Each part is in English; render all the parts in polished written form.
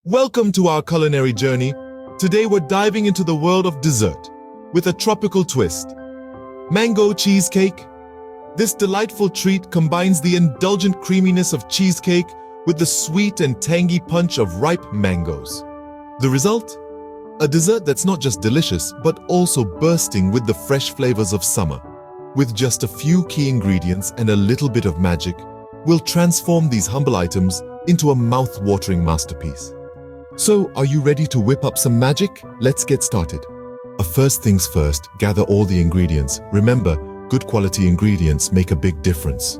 Welcome to our culinary journey. Today we're diving into the world of dessert with a tropical twist. Mango cheesecake. This delightful treat combines the indulgent creaminess of cheesecake with the sweet and tangy punch of ripe mangoes. The result? A dessert that's not just delicious, but also bursting with the fresh flavors of summer. With just a few key ingredients and a little bit of magic, we'll transform these humble items into a mouth-watering masterpiece. So, are you ready to whip up some magic? Let's get started. First things first, gather all the ingredients. Remember, good quality ingredients make a big difference.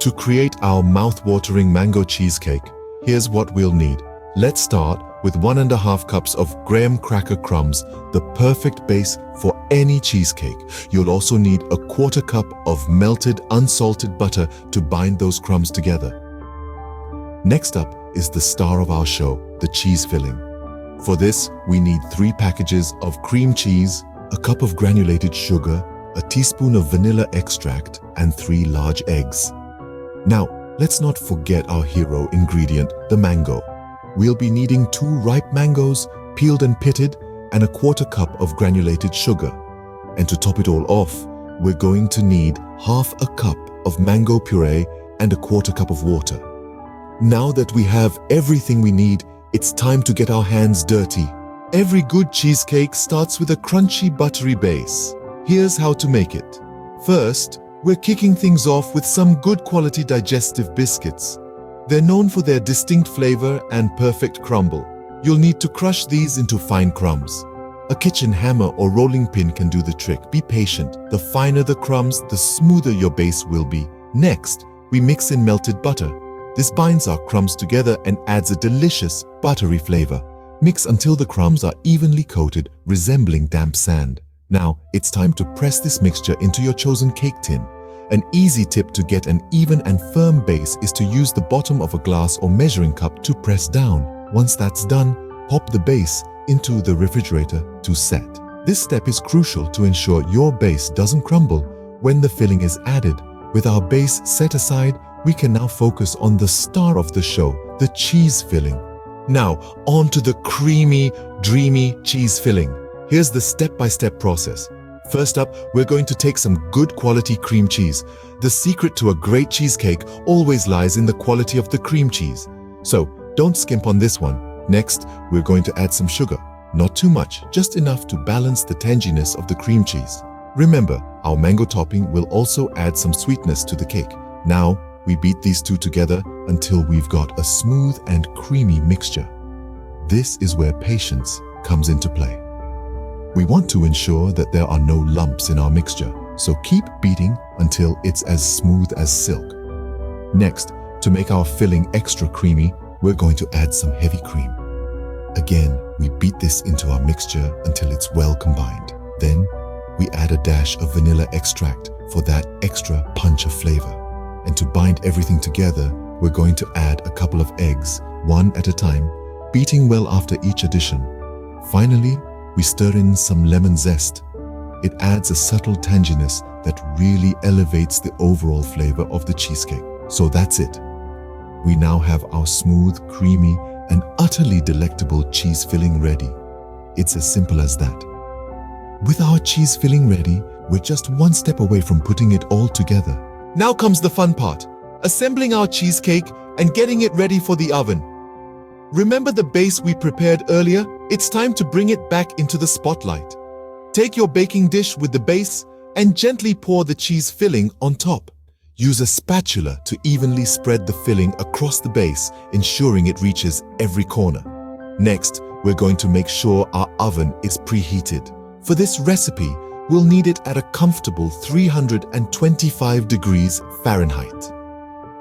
To create our mouth-watering mango cheesecake, here's what we'll need. Let's start with 1.5 cups of graham cracker crumbs, the perfect base for any cheesecake. You'll also need 1/4 cup of melted unsalted butter to bind those crumbs together. Next up is the star of our show, the cheese filling. For this, we need 3 packages of cream cheese, a cup of granulated sugar, a teaspoon of vanilla extract, and 3 large eggs. Now, let's not forget our hero ingredient, the mango. We'll be needing 2 ripe mangoes, peeled and pitted, and 1/4 cup of granulated sugar. And to top it all off, we're going to need 1/2 cup of mango puree and 1/4 cup of water. Now that we have everything we need, it's time to get our hands dirty. Every good cheesecake starts with a crunchy, buttery base. Here's how to make it. First, we're kicking things off with some good quality digestive biscuits. They're known for their distinct flavor and perfect crumble. You'll need to crush these into fine crumbs. A kitchen hammer or rolling pin can do the trick. Be patient. The finer the crumbs, the smoother your base will be. Next, we mix in melted butter. This binds our crumbs together and adds a delicious, buttery flavor. Mix until the crumbs are evenly coated, resembling damp sand. Now, it's time to press this mixture into your chosen cake tin. An easy tip to get an even and firm base is to use the bottom of a glass or measuring cup to press down. Once that's done, pop the base into the refrigerator to set. This step is crucial to ensure your base doesn't crumble when the filling is added. With our base set aside, we can now focus on the star of the show, the cheese filling. Now, on to the creamy, dreamy cheese filling. Here's the step-by-step process. First up, we're going to take some good quality cream cheese. The secret to a great cheesecake always lies in the quality of the cream cheese. So, don't skimp on this one. Next, we're going to add some sugar. Not too much, just enough to balance the tanginess of the cream cheese. Remember, our mango topping will also add some sweetness to the cake. Now, we beat these two together until we've got a smooth and creamy mixture. This is where patience comes into play. We want to ensure that there are no lumps in our mixture, so keep beating until it's as smooth as silk. Next, to make our filling extra creamy, we're going to add some heavy cream. Again, we beat this into our mixture until it's well combined. Then, we add a dash of vanilla extract for that extra punch of flavor. And to bind everything together, we're going to add a couple of eggs, one at a time, beating well after each addition. Finally, we stir in some lemon zest. It adds a subtle tanginess that really elevates the overall flavor of the cheesecake. So that's it. We now have our smooth, creamy, and utterly delectable cheese filling ready. It's as simple as that. With our cheese filling ready, we're just one step away from putting it all together. Now comes the fun part, assembling our cheesecake and getting it ready for the oven. Remember the base we prepared earlier? It's time to bring it back into the spotlight. Take your baking dish with the base and gently pour the cheese filling on top. Use a spatula to evenly spread the filling across the base, ensuring it reaches every corner. Next, we're going to make sure our oven is preheated. For this recipe, we'll need it at a comfortable 325 degrees Fahrenheit.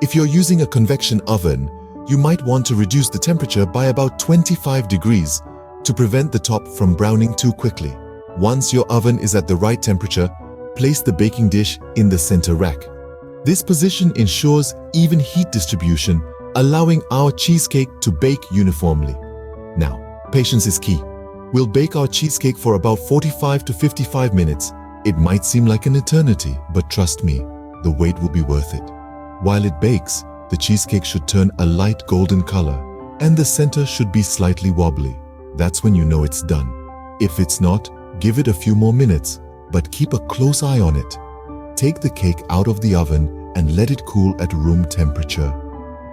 If you're using a convection oven, you might want to reduce the temperature by about 25 degrees to prevent the top from browning too quickly. Once your oven is at the right temperature, place the baking dish in the center rack. This position ensures even heat distribution, allowing our cheesecake to bake uniformly. Now, patience is key. We'll bake our cheesecake for about 45 to 55 minutes. It might seem like an eternity, but trust me, the wait will be worth it. While it bakes, the cheesecake should turn a light golden color, and the center should be slightly wobbly. That's when you know it's done. If it's not, give it a few more minutes, but keep a close eye on it. Take the cake out of the oven and let it cool at room temperature.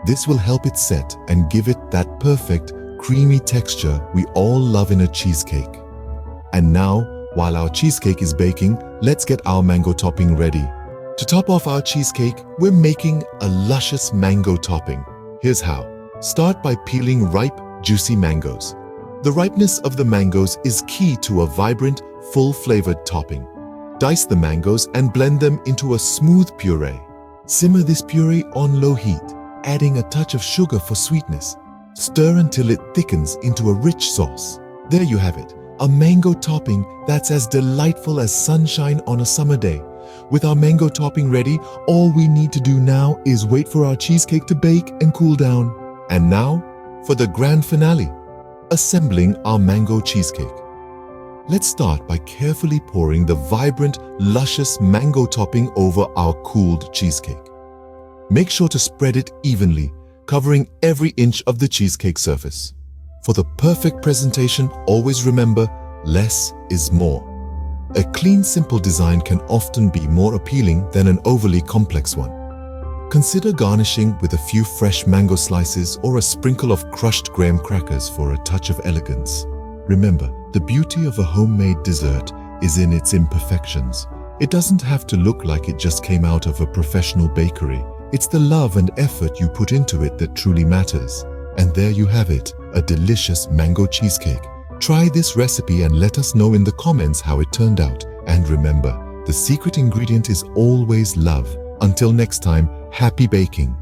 This will help it set and give it that perfect, creamy texture we all love in a cheesecake. And now, while our cheesecake is baking, let's get our mango topping ready. To top off our cheesecake, we're making a luscious mango topping. Here's how. Start by peeling ripe, juicy mangoes. The ripeness of the mangoes is key to a vibrant, full-flavored topping. Dice the mangoes and blend them into a smooth puree. Simmer this puree on low heat, adding a touch of sugar for sweetness. Stir until it thickens into a rich sauce. There you have it, a mango topping that's as delightful as sunshine on a summer day. With our mango topping ready, all we need to do now is wait for our cheesecake to bake and cool down. And now, for the grand finale, assembling our mango cheesecake. Let's start by carefully pouring the vibrant, luscious mango topping over our cooled cheesecake. Make sure to spread it evenly, covering every inch of the cheesecake surface. For the perfect presentation, always remember, less is more. A clean, simple design can often be more appealing than an overly complex one. Consider garnishing with a few fresh mango slices or a sprinkle of crushed graham crackers for a touch of elegance. Remember, the beauty of a homemade dessert is in its imperfections. It doesn't have to look like it just came out of a professional bakery. It's the love and effort you put into it that truly matters. And there you have it, a delicious mango cheesecake. Try this recipe and let us know in the comments how it turned out. And remember, the secret ingredient is always love. Until next time, happy baking!